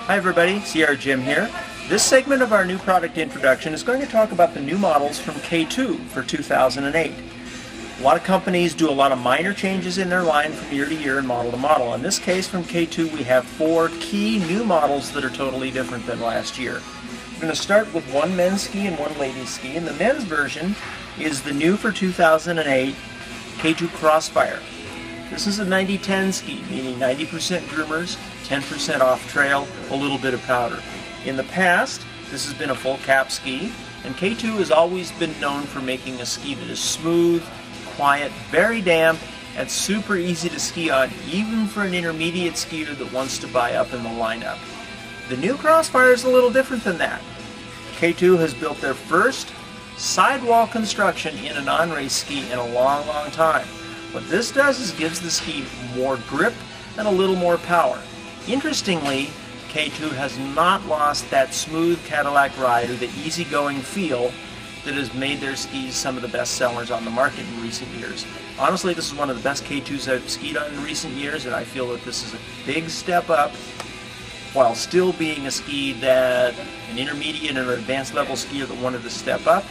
Hi everybody, CR Jim here. This segment of our new product introduction is going to talk about the new models from K2 for 2008. A lot of companies do a lot of minor changes in their line from year to year and model to model. In this case from K2 we have 4 key new models that are totally different than last year. We're going to start with one men's ski and one ladies ski, and the men's version is the new for 2008 K2 Crossfire. This is a 90-10 ski, meaning 90% groomers, 10% off trail, a little bit of powder. In the past, this has been a full cap ski, and K2 has always been known for making a ski that is smooth, quiet, very damp, and super easy to ski on, even for an intermediate skier that wants to buy up in the lineup. The new Crossfire is a little different than that. K2 has built their first sidewall construction in a non-race ski in a long, long time. What this does is gives the ski more grip and a little more power. Interestingly, K2 has not lost that smooth Cadillac ride or the easygoing feel that has made their skis some of the best sellers on the market in recent years. Honestly, this is one of the best K2s I've skied on in recent years, and I feel that this is a big step up while still being a ski that an intermediate or advanced level skier that wanted to step up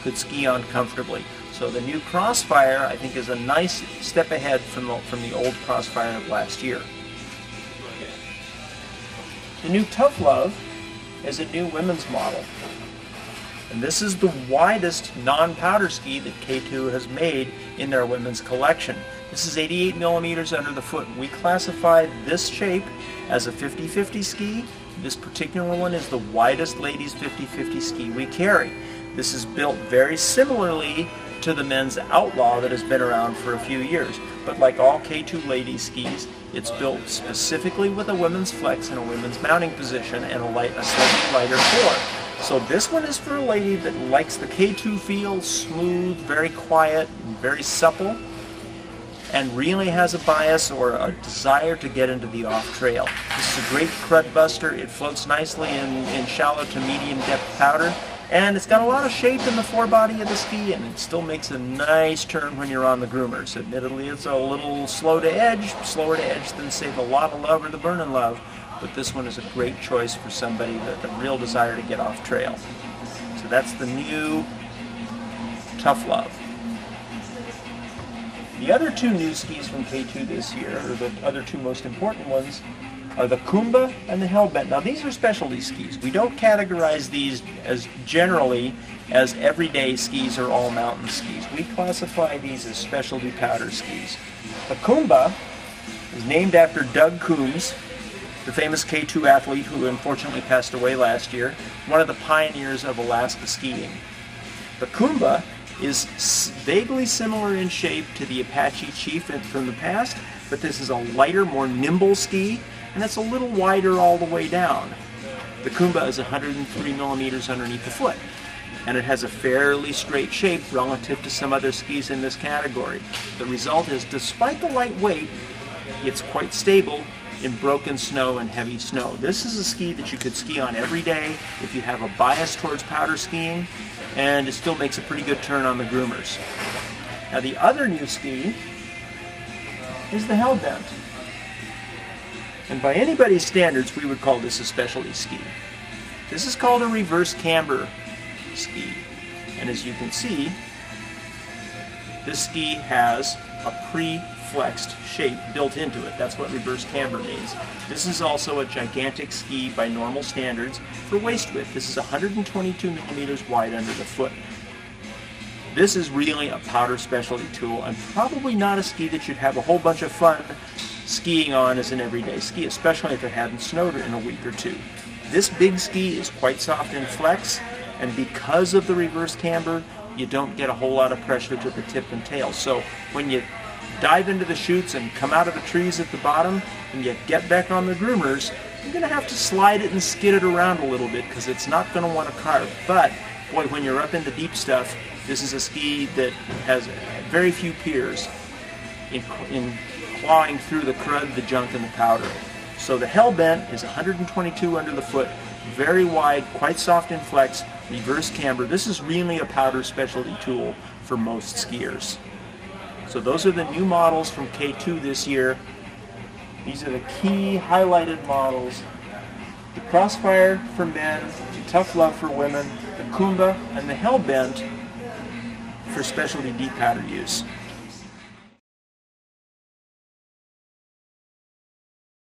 could ski on comfortably. So the new Crossfire, I think, is a nice step ahead from the old Crossfire of last year. The new Tough Love is a new women's model. And this is the widest non-powder ski that K2 has made in their women's collection. This is 88 millimeters under the foot. We classify this shape as a 50-50 ski. This particular one is the widest ladies 50-50 ski we carry. This is built very similarly to the men's Outlaw that has been around for a few years. But like all K2 ladies skis, it's built specifically with a women's flex and a women's mounting position and a slightly lighter floor. So this one is for a lady that likes the K2 feel, smooth, very quiet, very supple, and really has a bias or a desire to get into the off-trail. This is a great crud buster. It floats nicely in shallow to medium depth powder, and it's got a lot of shape in the forebody of the ski, and it still makes a nice turn when you're on the groomers. Admittedly, it's a little slower to edge than, say, the Lotta Love or the Burnin' Love, but this one is a great choice for somebody with a real desire to get off trail. So that's the new Tough Love. The other 2 new skis from K2 this year, or the other 2 most important ones, are the Kumba and the Hellbent. Now these are specialty skis. We don't categorize these as generally as everyday skis or all mountain skis. We classify these as specialty powder skis. The Kumba is named after Doug Coombs, the famous K2 athlete who unfortunately passed away last year, one of the pioneers of Alaska skiing. The Kumba is vaguely similar in shape to the Apache Chief from the past, but this is a lighter, more nimble ski, and it's a little wider all the way down. The Kumba is 103 millimeters underneath the foot, and it has a fairly straight shape relative to some other skis in this category. The result is, despite the light weight, it's quite stable in broken snow and heavy snow. This is a ski that you could ski on every day if you have a bias towards powder skiing, and it still makes a pretty good turn on the groomers. Now the other new ski is the Hellbent. And by anybody's standards, we would call this a specialty ski. This is called a reverse camber ski. And as you can see, this ski has a pre-flexed shape built into it. That's what reverse camber means. This is also a gigantic ski by normal standards for waist width. This is 122 millimeters wide under the foot. This is really a powder specialty tool, and probably not a ski that you'd have a whole bunch of fun skiing on as an everyday ski, especially if it hadn't snowed in a week or 2. This big ski is quite soft in flex, and because of the reverse camber, you don't get a whole lot of pressure to the tip and tail. So when you dive into the chutes and come out of the trees at the bottom and you get back on the groomers, you're going to have to slide it and skid it around a little bit because it's not going to want to carve. But boy, when you're up in the deep stuff, this is a ski that has very few peers in clawing through the crud, the junk, and the powder. So the Hellbent is 122 under the foot, very wide, quite soft in flex, reverse camber. This is really a powder specialty tool for most skiers. So those are the new models from K2 this year. These are the key highlighted models the Crossfire for men, the Tough Love for women, the Kumba, and the Hellbent for specialty deep powder use.